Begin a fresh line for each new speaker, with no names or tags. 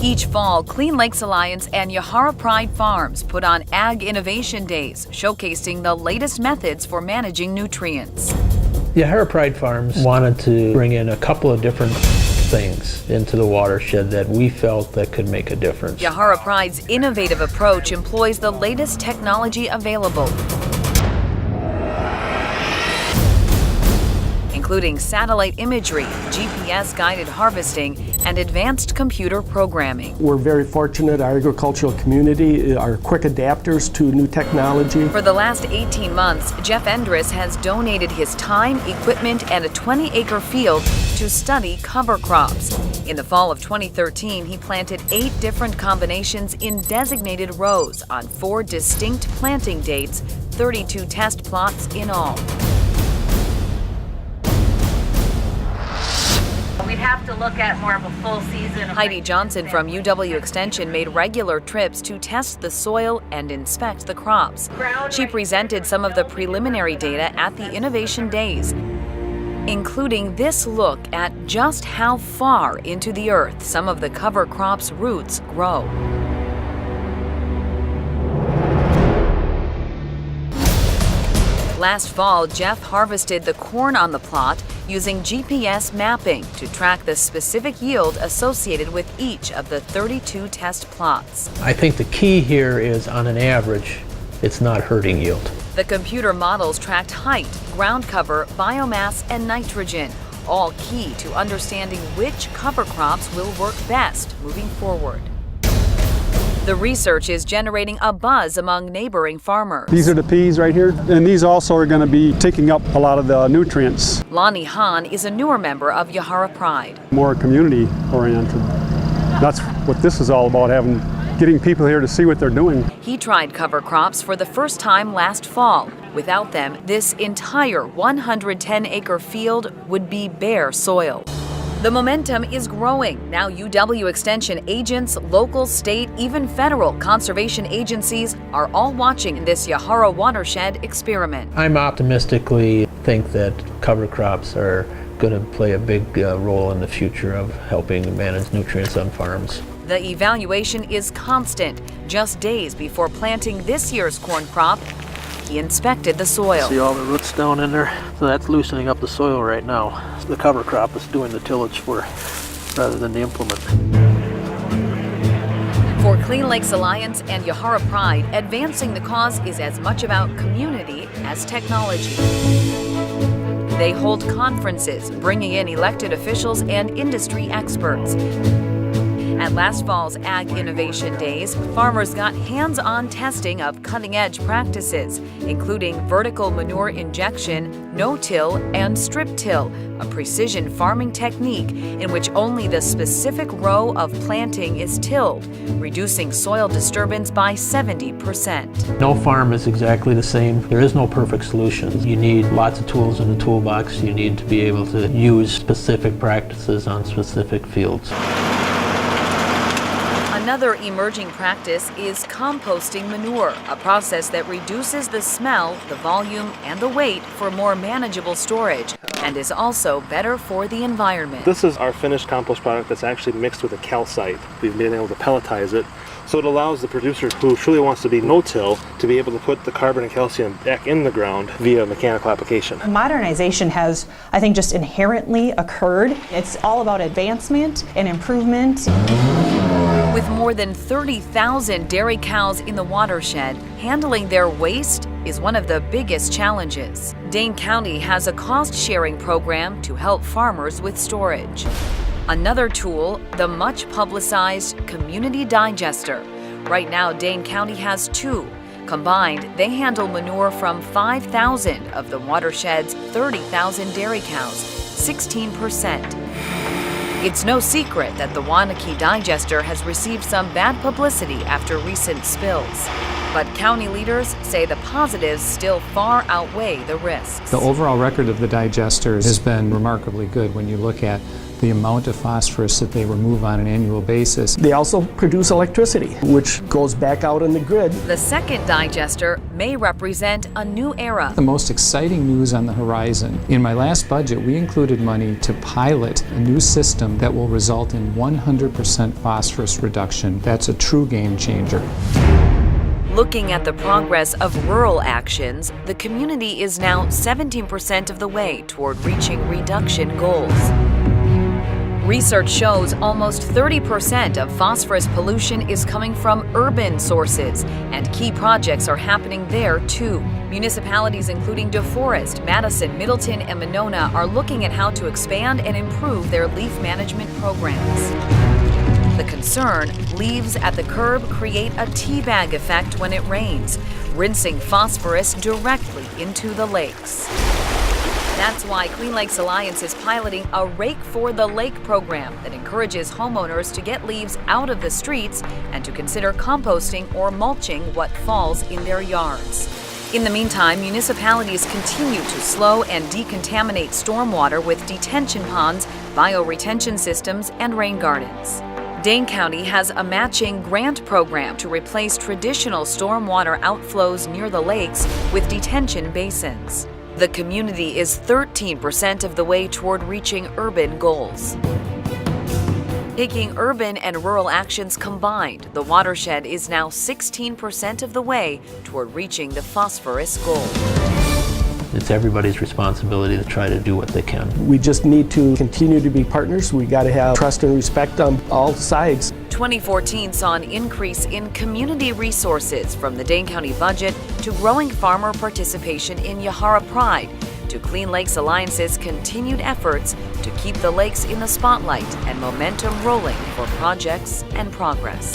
Each fall, Clean Lakes Alliance and Yahara Pride Farms put on Ag Innovation Days, showcasing the latest methods for managing nutrients.
Yahara Pride Farms wanted to bring in a couple of different things into the watershed that we felt that could make a difference.
Yahara Pride's innovative approach employs the latest technology available, including satellite imagery, GPS-guided harvesting, and advanced computer programming.
We're very fortunate. Our agricultural community are quick adapters to new technology.
For the last 18 months, Jeff Endres has donated his time, equipment, and a 20-acre field to study cover crops. In the fall of 2013, he planted 8 different combinations in designated rows on 4 distinct planting dates, 32 test plots in all.
We'd have to look at more of a full season.
Heidi Johnson from UW Extension made regular trips to test the soil and inspect the crops. She presented some of the preliminary data at the Innovation Days, including this look at just how far into the earth some of the cover crops' roots grow. Last fall, Jeff harvested the corn on the plot using GPS mapping to track the specific yield associated with each of the 32 test plots.
I think the key here is, on an average, it's not hurting yield.
The computer models tracked height, ground cover, biomass, and nitrogen, all key to understanding which cover crops will work best moving forward. The research is generating a buzz among neighboring farmers.
These are the peas right here, and these also are going to be taking up a lot of the nutrients.
Lonnie Hahn is a newer member of Yahara Pride.
More community oriented. That's what this is all about, getting people here to see what they're doing.
He tried cover crops for the first time last fall. Without them, this entire 110-acre field would be bare soil. The momentum is growing. Now UW Extension agents, local, state, even federal conservation agencies are all watching this Yahara watershed experiment.
I'm optimistically think that cover crops are going to play a big role in the future of helping manage nutrients on farms.
The evaluation is constant. Just days before planting this year's corn crop, he inspected the soil.
See all the roots down in there? So that's loosening up the soil right now. The cover crop is doing the tillage rather than the implement.
For Clean Lakes Alliance and Yahara Pride, advancing the cause is as much about community as technology. They hold conferences, bringing in elected officials and industry experts. At last fall's Ag Innovation Days, farmers got hands-on testing of cutting-edge practices, including vertical manure injection, no-till, and strip-till, a precision farming technique in which only the specific row of planting is tilled, reducing soil disturbance by 70%.
No farm is exactly the same. There is no perfect solution. You need lots of tools in the toolbox. You need to be able to use specific practices on specific fields.
Another emerging practice is composting manure, a process that reduces the smell, the volume, and the weight for more manageable storage, and is also better for the environment.
This is our finished compost product that's actually mixed with a calcite. We've been able to pelletize it, so it allows the producer who truly wants to be no-till to be able to put the carbon and calcium back in the ground via mechanical application.
Modernization has, I think, just inherently occurred. It's all about advancement and improvement.
With more than 30,000 dairy cows in the watershed, handling their waste is one of the biggest challenges. Dane County has a cost-sharing program to help farmers with storage. Another tool, the much-publicized Community Digester. Right now, Dane County has 2. Combined, they handle manure from 5,000 of the watershed's 30,000 dairy cows, 16%. It's no secret that the Waunakee Digester has received some bad publicity after recent spills. But county leaders say the positives still far outweigh the risks.
The overall record of the digesters has been remarkably good when you look at the amount of phosphorus that they remove on an annual basis.
They also produce electricity, which goes back out on the grid.
The second digester may represent a new era.
The most exciting news on the horizon. In my last budget, we included money to pilot a new system that will result in 100% phosphorus reduction. That's a true game changer.
Looking at the progress of rural actions, the community is now 17% of the way toward reaching reduction goals. Research shows almost 30% of phosphorus pollution is coming from urban sources, and key projects are happening there too. Municipalities including DeForest, Madison, Middleton, and Monona are looking at how to expand and improve their leaf management programs. The concern, leaves at the curb create a teabag effect when it rains, rinsing phosphorus directly into the lakes. That's why Clean Lakes Alliance is piloting a Rake for the Lake program that encourages homeowners to get leaves out of the streets and to consider composting or mulching what falls in their yards. In the meantime, municipalities continue to slow and decontaminate stormwater with detention ponds, bioretention systems, and rain gardens. Dane County has a matching grant program to replace traditional stormwater outflows near the lakes with detention basins. The community is 13% of the way toward reaching urban goals. Taking urban and rural actions combined, the watershed is now 16% of the way toward reaching the phosphorus goal.
It's everybody's responsibility to try to do what they can.
We just need to continue to be partners. We got to have trust and respect on all sides.
2014 saw an increase in community resources from the Dane County budget to growing farmer participation in Yahara Pride to Clean Lakes Alliance's continued efforts to keep the lakes in the spotlight and momentum rolling for projects and progress.